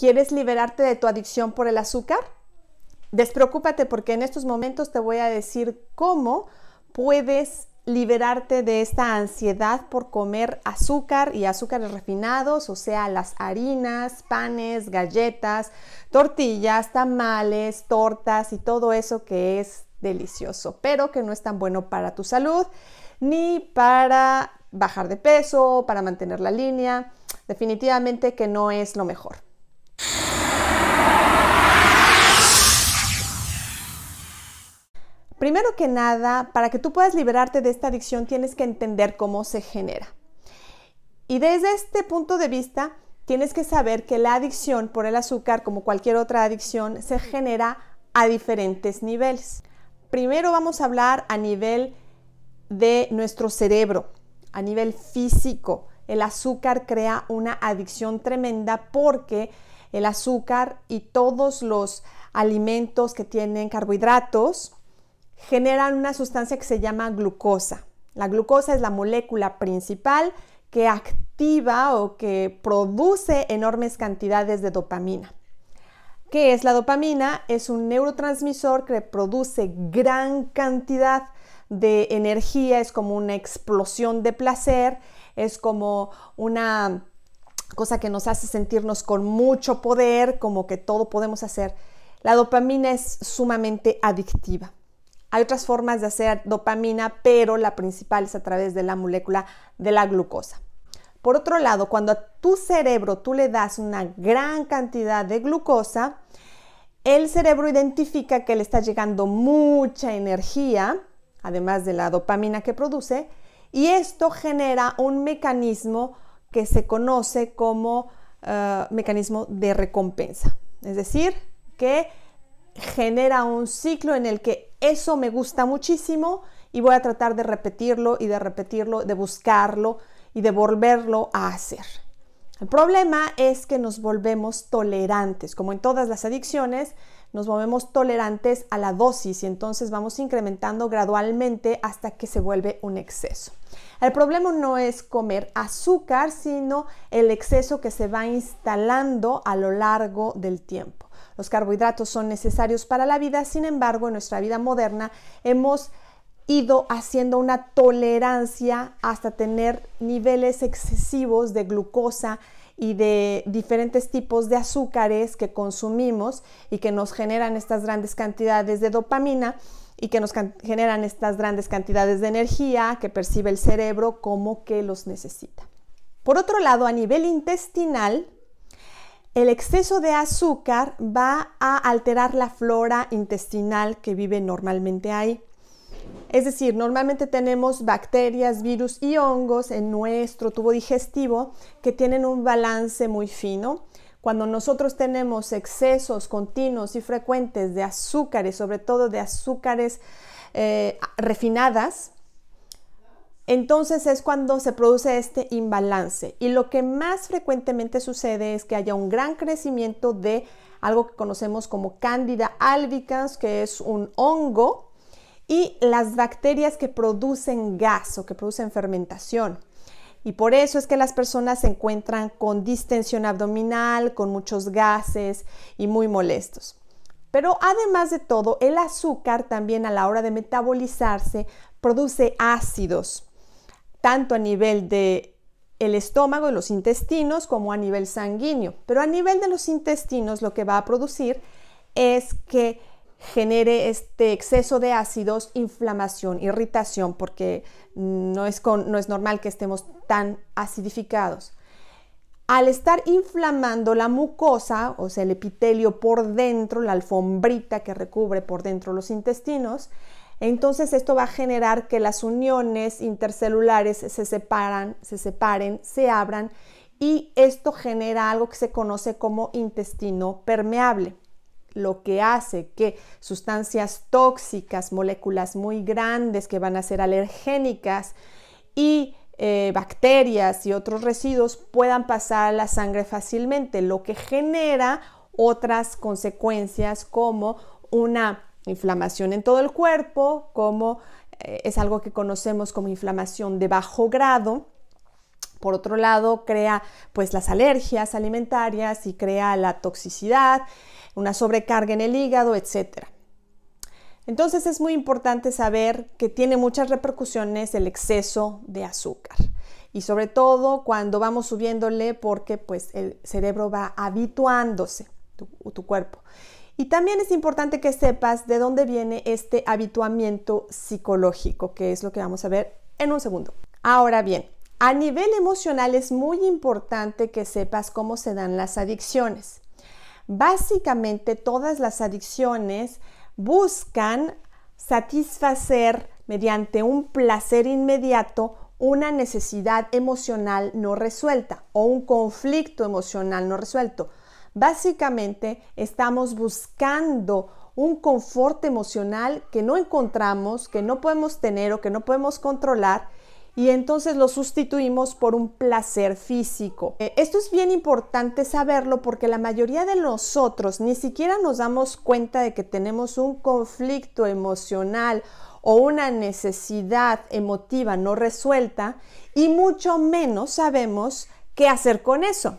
¿Quieres liberarte de tu adicción por el azúcar? Despreocúpate porque en estos momentos te voy a decir cómo puedes liberarte de esta ansiedad por comer azúcar y azúcares refinados, o sea, las harinas, panes, galletas, tortillas, tamales, tortas y todo eso que es delicioso, pero que no es tan bueno para tu salud ni para bajar de peso, para mantener la línea. Definitivamente que no es lo mejor. Primero que nada, para que tú puedas liberarte de esta adicción, tienes que entender cómo se genera. Y desde este punto de vista, tienes que saber que la adicción por el azúcar, como cualquier otra adicción, se genera a diferentes niveles. Primero vamos a hablar a nivel de nuestro cerebro, a nivel físico. El azúcar crea una adicción tremenda porque el azúcar y todos los alimentos que tienen carbohidratos generan una sustancia que se llama glucosa. La glucosa es la molécula principal que activa o que produce enormes cantidades de dopamina. ¿Qué es la dopamina? Es un neurotransmisor que produce gran cantidad de energía, es como una explosión de placer, es como una cosa que nos hace sentirnos con mucho poder, como que todo podemos hacer. La dopamina es sumamente adictiva. Hay otras formas de hacer dopamina, pero la principal es a través de la molécula de la glucosa. Por otro lado, cuando a tu cerebro tú le das una gran cantidad de glucosa, el cerebro identifica que le está llegando mucha energía, además de la dopamina que produce, y esto genera un mecanismo que se conoce como mecanismo de recompensa. Es decir, que genera un ciclo en el que eso me gusta muchísimo y voy a tratar de repetirlo y de repetirlo, de buscarlo y de volverlo a hacer. El problema es que nos volvemos tolerantes, como en todas las adicciones, nos volvemos tolerantes a la dosis y entonces vamos incrementando gradualmente hasta que se vuelve un exceso. El problema no es comer azúcar, sino el exceso que se va instalando a lo largo del tiempo. Los carbohidratos son necesarios para la vida, sin embargo, en nuestra vida moderna hemos ido haciendo una tolerancia hasta tener niveles excesivos de glucosa y de diferentes tipos de azúcares que consumimos y que nos generan estas grandes cantidades de dopamina y que nos generan estas grandes cantidades de energía que percibe el cerebro como que los necesita. Por otro lado, a nivel intestinal, el exceso de azúcar va a alterar la flora intestinal que vive normalmente ahí. Es decir, normalmente tenemos bacterias, virus y hongos en nuestro tubo digestivo que tienen un balance muy fino. Cuando nosotros tenemos excesos continuos y frecuentes de azúcares, sobre todo de azúcares refinadas, entonces es cuando se produce este imbalance. Y lo que más frecuentemente sucede es que haya un gran crecimiento de algo que conocemos como Candida albicans, que es un hongo, y las bacterias que producen gas o que producen fermentación. Y por eso es que las personas se encuentran con distensión abdominal, con muchos gases y muy molestos. Pero además de todo, el azúcar también a la hora de metabolizarse produce ácidos, tanto a nivel del estómago y los intestinos como a nivel sanguíneo. Pero a nivel de los intestinos lo que va a producir es que genere este exceso de ácidos, inflamación, irritación, porque no es normal que estemos tan acidificados. Al estar inflamando la mucosa, o sea, el epitelio por dentro, la alfombrita que recubre por dentro los intestinos, entonces esto va a generar que las uniones intercelulares se separen, se abran, y esto genera algo que se conoce como intestino permeable, lo que hace que sustancias tóxicas, moléculas muy grandes que van a ser alergénicas y bacterias y otros residuos puedan pasar a la sangre fácilmente, lo que genera otras consecuencias como una inflamación en todo el cuerpo, como es algo que conocemos como inflamación de bajo grado, Por otro lado, crea pues las alergias alimentarias y crea la toxicidad, una sobrecarga en el hígado, etc. Entonces es muy importante saber que tiene muchas repercusiones el exceso de azúcar. Y sobre todo cuando vamos subiéndole, porque pues el cerebro va habituándose, tu cuerpo. Y también es importante que sepas de dónde viene este habituamiento psicológico, que es lo que vamos a ver en un segundo. Ahora bien, a nivel emocional es muy importante que sepas cómo se dan las adicciones. Básicamente todas las adicciones buscan satisfacer mediante un placer inmediato una necesidad emocional no resuelta o un conflicto emocional no resuelto. Básicamente estamos buscando un confort emocional que no encontramos, que no podemos tener o que no podemos controlar, y entonces lo sustituimos por un placer físico. Esto es bien importante saberlo porque la mayoría de nosotros ni siquiera nos damos cuenta de que tenemos un conflicto emocional o una necesidad emotiva no resuelta, y mucho menos sabemos qué hacer con eso.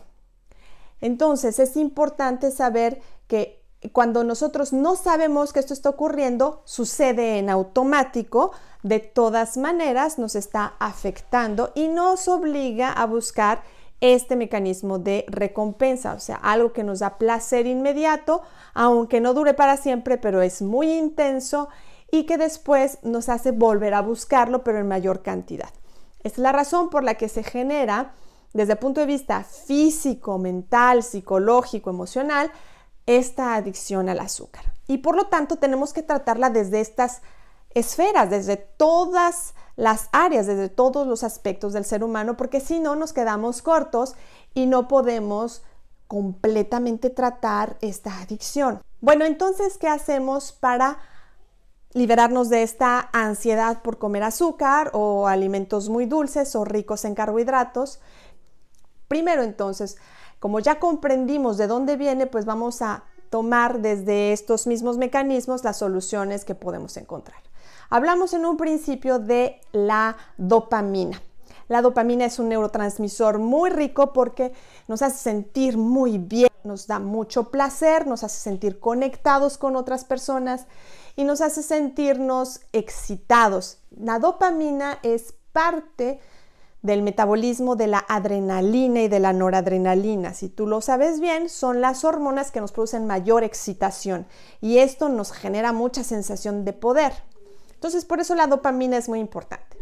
Entonces es importante saber que cuando nosotros no sabemos que esto está ocurriendo, sucede en automático, de todas maneras nos está afectando y nos obliga a buscar este mecanismo de recompensa, o sea, algo que nos da placer inmediato, aunque no dure para siempre, pero es muy intenso y que después nos hace volver a buscarlo, pero en mayor cantidad. Esta es la razón por la que se genera, desde el punto de vista físico, mental, psicológico, emocional, esta adicción al azúcar. Y por lo tanto tenemos que tratarla desde estas esferas, desde todas las áreas, desde todos los aspectos del ser humano, porque si no nos quedamos cortos y no podemos completamente tratar esta adicción. Bueno, entonces, ¿qué hacemos para liberarnos de esta ansiedad por comer azúcar o alimentos muy dulces o ricos en carbohidratos? Primero, entonces, como ya comprendimos de dónde viene, pues vamos a tomar desde estos mismos mecanismos las soluciones que podemos encontrar. Hablamos en un principio de la dopamina. La dopamina es un neurotransmisor muy rico porque nos hace sentir muy bien, nos da mucho placer, nos hace sentir conectados con otras personas y nos hace sentirnos excitados. La dopamina es parte del metabolismo de la adrenalina y de la noradrenalina. Si tú lo sabes bien, son las hormonas que nos producen mayor excitación y esto nos genera mucha sensación de poder. Entonces, por eso la dopamina es muy importante.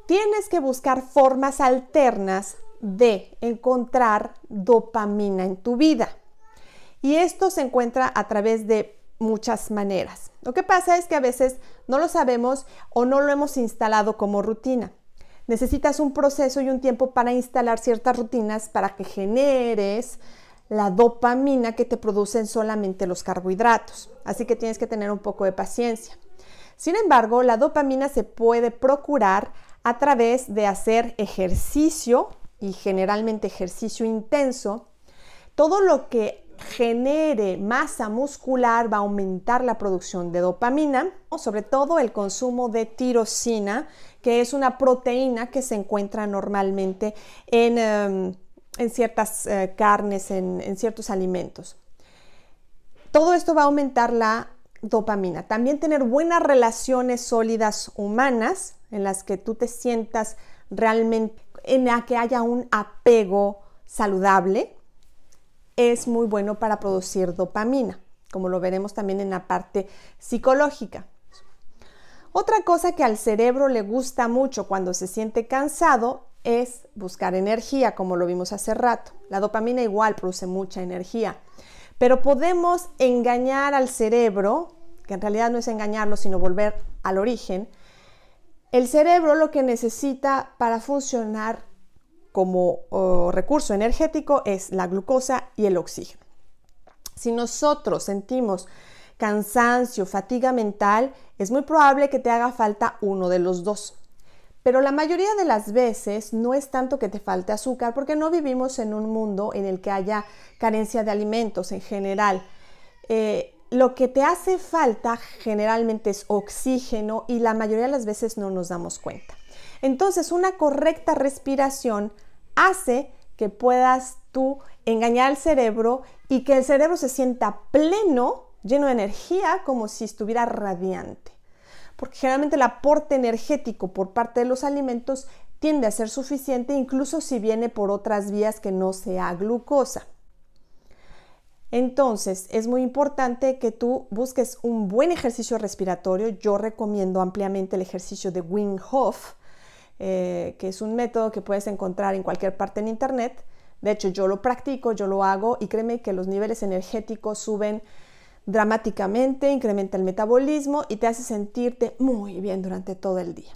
Tienes que buscar formas alternas de encontrar dopamina en tu vida. Y esto se encuentra a través de muchas maneras. Lo que pasa es que a veces no lo sabemos o no lo hemos instalado como rutina. Necesitas un proceso y un tiempo para instalar ciertas rutinas para que generes la dopamina que te producen solamente los carbohidratos. Así que tienes que tener un poco de paciencia. Sin embargo, la dopamina se puede procurar a través de hacer ejercicio y generalmente ejercicio intenso. Todo lo que genere masa muscular va a aumentar la producción de dopamina, sobre todo el consumo de tirosina, que es una proteína que se encuentra normalmente en ciertas carnes, en ciertos alimentos. Todo esto va a aumentar la dopamina. También tener buenas relaciones sólidas humanas en las que tú te sientas realmente, en la que haya un apego saludable, es muy bueno para producir dopamina, como lo veremos también en la parte psicológica. Otra cosa que al cerebro le gusta mucho cuando se siente cansado es buscar energía, como lo vimos hace rato. La dopamina igual produce mucha energía. Pero podemos engañar al cerebro, que en realidad no es engañarlo, sino volver al origen. El cerebro lo que necesita para funcionar como recurso energético es la glucosa y el oxígeno. Si nosotros sentimos cansancio, fatiga mental, es muy probable que te haga falta uno de los dos. Pero la mayoría de las veces no es tanto que te falte azúcar, porque no vivimos en un mundo en el que haya carencia de alimentos en general. Lo que te hace falta generalmente es oxígeno y la mayoría de las veces no nos damos cuenta. Entonces, una correcta respiración hace que puedas tú engañar al cerebro y que el cerebro se sienta pleno, lleno de energía, como si estuviera radiante. Porque generalmente el aporte energético por parte de los alimentos tiende a ser suficiente, incluso si viene por otras vías que no sea glucosa. Entonces, es muy importante que tú busques un buen ejercicio respiratorio. Yo recomiendo ampliamente el ejercicio de Wim Hof, que es un método que puedes encontrar en cualquier parte en internet. De hecho, yo lo practico, yo lo hago y créeme que los niveles energéticos suben dramáticamente, incrementa el metabolismo y te hace sentirte muy bien durante todo el día.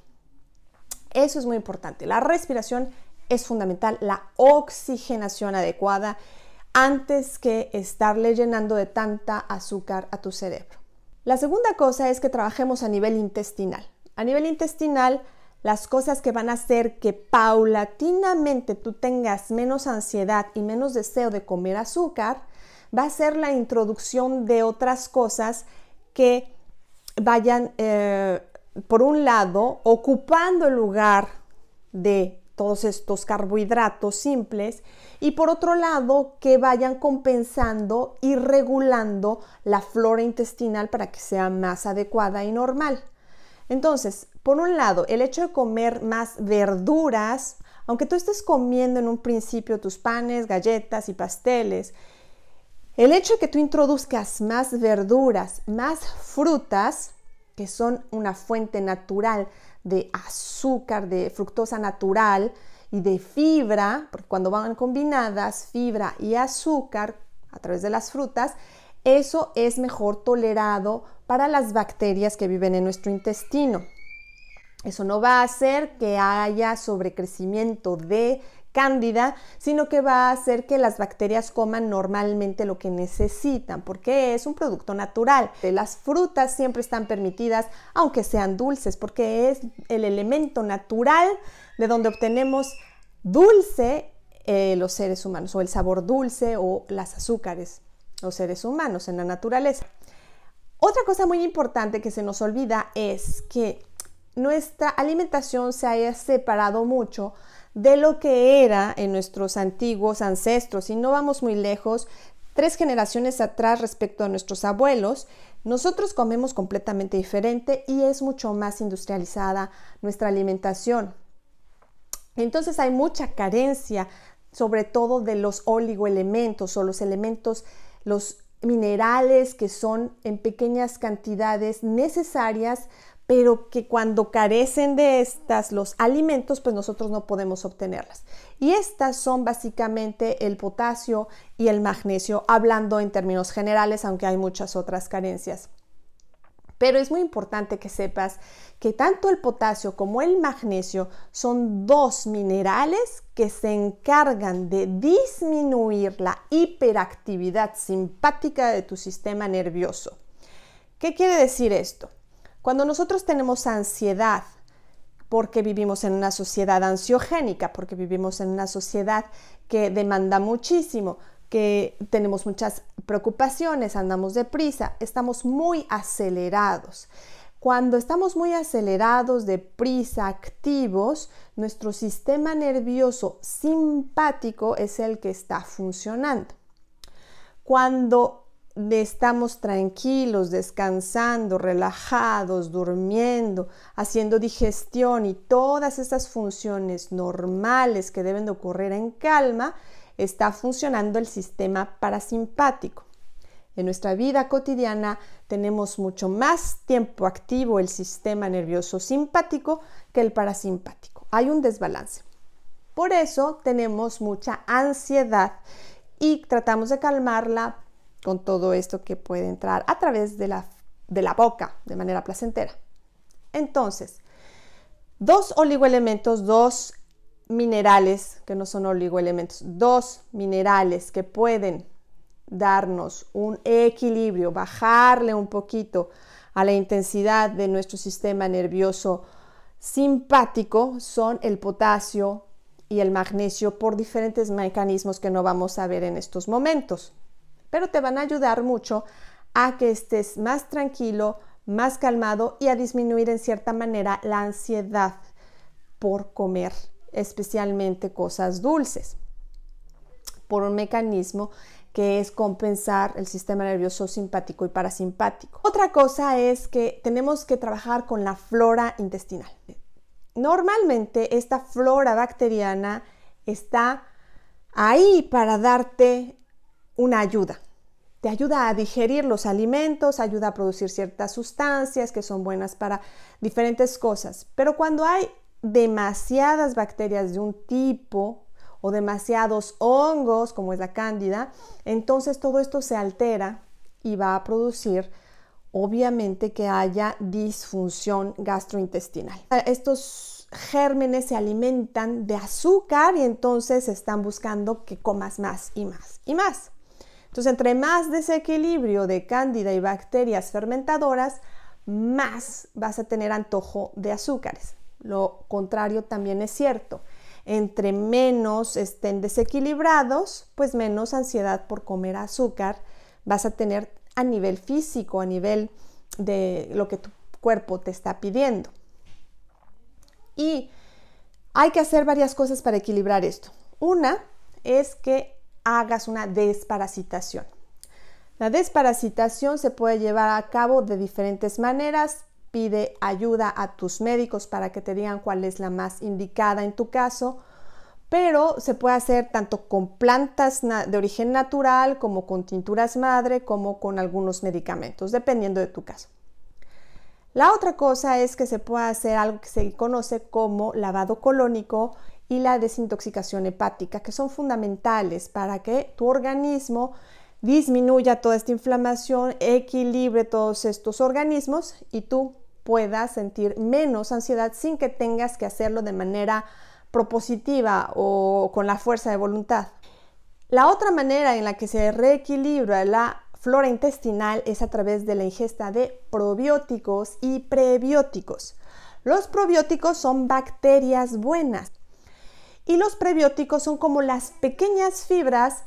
Eso es muy importante. La respiración es fundamental, la oxigenación adecuada, antes que estarle llenando de tanta azúcar a tu cerebro. La segunda cosa es que trabajemos a nivel intestinal. A nivel intestinal, las cosas que van a hacer que paulatinamente tú tengas menos ansiedad y menos deseo de comer azúcar, va a ser la introducción de otras cosas que vayan, por un lado, ocupando el lugar de todos estos carbohidratos simples y por otro lado que vayan compensando y regulando la flora intestinal para que sea más adecuada y normal. Entonces, por un lado, el hecho de comer más verduras, aunque tú estés comiendo en un principio tus panes, galletas y pasteles, el hecho de que tú introduzcas más verduras, más frutas, que son una fuente natural de azúcar, de fructosa natural y de fibra, porque cuando van combinadas fibra y azúcar a través de las frutas, eso es mejor tolerado para las bacterias que viven en nuestro intestino. Eso no va a hacer que haya sobrecrecimiento de cándida, sino que va a hacer que las bacterias coman normalmente lo que necesitan, porque es un producto natural. Las frutas siempre están permitidas, aunque sean dulces, porque es el elemento natural de donde obtenemos dulce los seres humanos, o el sabor dulce o las azúcares, los seres humanos en la naturaleza. Otra cosa muy importante que se nos olvida es que nuestra alimentación se haya separado mucho de lo que era en nuestros antiguos ancestros, y no vamos muy lejos, 3 generaciones atrás respecto a nuestros abuelos. Nosotros comemos completamente diferente y es mucho más industrializada nuestra alimentación. Entonces hay mucha carencia, sobre todo de los oligoelementos o los elementos, los minerales que son en pequeñas cantidades necesarias, pero que cuando carecen de estas, los alimentos, pues nosotros no podemos obtenerlas. Y estas son básicamente el potasio y el magnesio, hablando en términos generales, aunque hay muchas otras carencias. Pero es muy importante que sepas que tanto el potasio como el magnesio son 2 minerales que se encargan de disminuir la hiperactividad simpática de tu sistema nervioso. ¿Qué quiere decir esto? Cuando nosotros tenemos ansiedad, porque vivimos en una sociedad ansiogénica, porque vivimos en una sociedad que demanda muchísimo, que tenemos muchas preocupaciones, andamos deprisa, estamos muy acelerados. Cuando estamos muy acelerados, deprisa, activos, nuestro sistema nervioso simpático es el que está funcionando. Cuando estamos tranquilos, descansando, relajados, durmiendo, haciendo digestión y todas esas funciones normales que deben de ocurrir en calma, está funcionando el sistema parasimpático. En nuestra vida cotidiana tenemos mucho más tiempo activo el sistema nervioso simpático que el parasimpático. Hay un desbalance. Por eso tenemos mucha ansiedad y tratamos de calmarla con todo esto que puede entrar a través de la boca de manera placentera. Entonces, 2 oligoelementos, 2 minerales que no son oligoelementos, 2 minerales que pueden darnos un equilibrio, bajarle un poquito a la intensidad de nuestro sistema nervioso simpático, son el potasio y el magnesio, por diferentes mecanismos que no vamos a ver en estos momentos. Pero te van a ayudar mucho a que estés más tranquilo, más calmado y a disminuir en cierta manera la ansiedad por comer especialmente cosas dulces, por un mecanismo que es compensar el sistema nervioso simpático y parasimpático. Otra cosa es que tenemos que trabajar con la flora intestinal. Normalmente esta flora bacteriana está ahí para darte una ayuda. Te ayuda a digerir los alimentos, ayuda a producir ciertas sustancias que son buenas para diferentes cosas. Pero cuando hay demasiadas bacterias de un tipo o demasiados hongos, como es la cándida, entonces todo esto se altera y va a producir, obviamente, que haya disfunción gastrointestinal. Estos gérmenes se alimentan de azúcar y entonces están buscando que comas más y más y más. Entonces, entre más desequilibrio de cándida y bacterias fermentadoras, más vas a tener antojo de azúcares. Lo contrario también es cierto. Entre menos estén desequilibrados, pues menos ansiedad por comer azúcar vas a tener a nivel físico, a nivel de lo que tu cuerpo te está pidiendo. Y hay que hacer varias cosas para equilibrar esto. Una es que hagas una desparasitación. La desparasitación se puede llevar a cabo de diferentes maneras. Pide ayuda a tus médicos para que te digan cuál es la más indicada en tu caso, pero se puede hacer tanto con plantas de origen natural como con tinturas madre, como con algunos medicamentos, dependiendo de tu caso. La otra cosa es que se puede hacer algo que se conoce como lavado colónico y la desintoxicación hepática, que son fundamentales para que tu organismo disminuya toda esta inflamación, equilibre todos estos organismos y tú puedas sentir menos ansiedad sin que tengas que hacerlo de manera propositiva o con la fuerza de voluntad. La otra manera en la que se reequilibra la flora intestinal es a través de la ingesta de probióticos y prebióticos. Los probióticos son bacterias buenas y los prebióticos son como las pequeñas fibras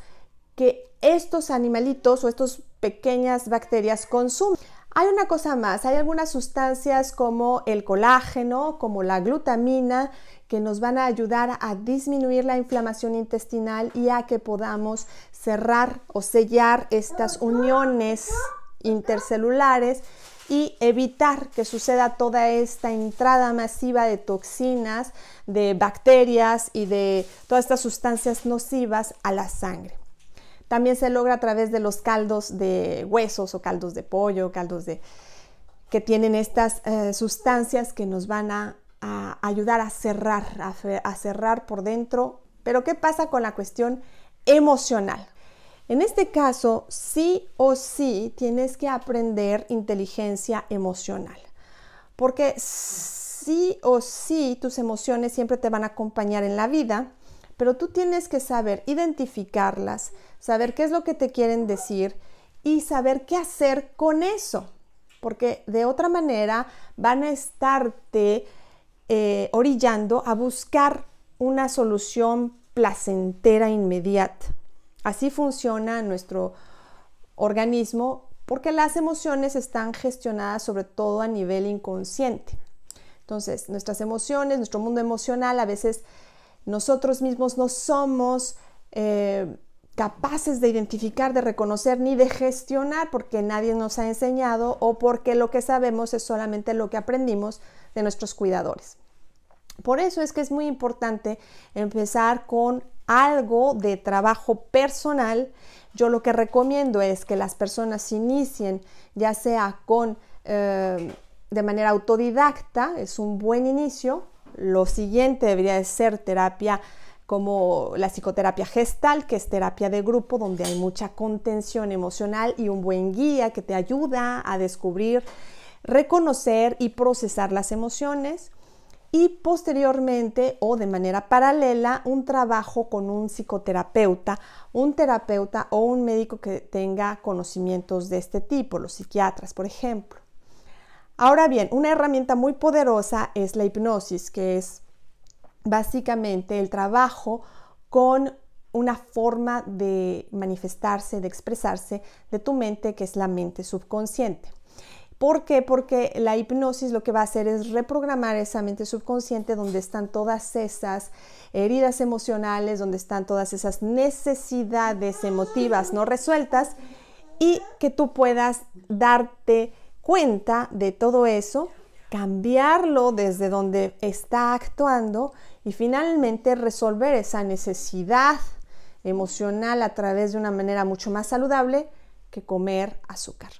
que estos animalitos o estas pequeñas bacterias consumen. Hay una cosa más, hay algunas sustancias como el colágeno, como la glutamina, que nos van a ayudar a disminuir la inflamación intestinal y a que podamos cerrar o sellar estas uniones intercelulares y evitar que suceda toda esta entrada masiva de toxinas, de bacterias y de todas estas sustancias nocivas a la sangre. También se logra a través de los caldos de huesos o caldos de pollo, que tienen estas sustancias que nos van a ayudar a cerrar por dentro. Pero ¿qué pasa con la cuestión emocional? En este caso, sí o sí tienes que aprender inteligencia emocional, porque sí o sí tus emociones siempre te van a acompañar en la vida, pero tú tienes que saber identificarlas, saber qué es lo que te quieren decir y saber qué hacer con eso, porque de otra manera van a estarte orillando a buscar una solución placentera inmediata. Así funciona nuestro organismo porque las emociones están gestionadas sobre todo a nivel inconsciente. Entonces, nuestras emociones, nuestro mundo emocional, a veces nosotros mismos no somos capaces de identificar, de reconocer ni de gestionar porque nadie nos ha enseñado o porque lo que sabemos es solamente lo que aprendimos de nuestros cuidadores. Por eso es que es muy importante empezar con algo de trabajo personal. Yo lo que recomiendo es que las personas inicien ya sea de manera autodidacta, es un buen inicio. Lo siguiente debería de ser terapia como la psicoterapia gestal, que es terapia de grupo donde hay mucha contención emocional y un buen guía que te ayuda a descubrir, reconocer y procesar las emociones. Y posteriormente o de manera paralela un trabajo con un psicoterapeuta, un terapeuta o un médico que tenga conocimientos de este tipo, los psiquiatras, por ejemplo. Ahora bien, una herramienta muy poderosa es la hipnosis, que es básicamente el trabajo con una forma de manifestarse, de expresarse de tu mente, que es la mente subconsciente. ¿Por qué? Porque la hipnosis lo que va a hacer es reprogramar esa mente subconsciente donde están todas esas heridas emocionales, donde están todas esas necesidades emotivas no resueltas, y que tú puedas darte cuenta de todo eso, cambiarlo desde donde está actuando y finalmente resolver esa necesidad emocional a través de una manera mucho más saludable que comer azúcar.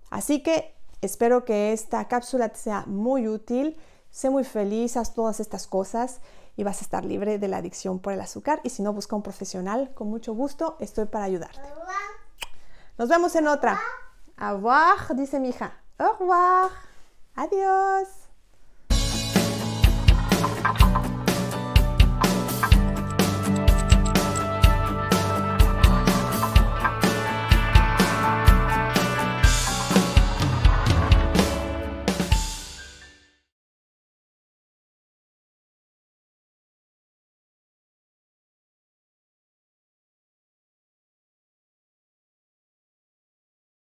Así que espero que esta cápsula te sea muy útil. Sé muy feliz, haz todas estas cosas y vas a estar libre de la adicción por el azúcar. Y si no, busca un profesional. Con mucho gusto estoy para ayudarte. Nos vemos en otra. Au revoir, dice mi hija. Au revoir. Adiós.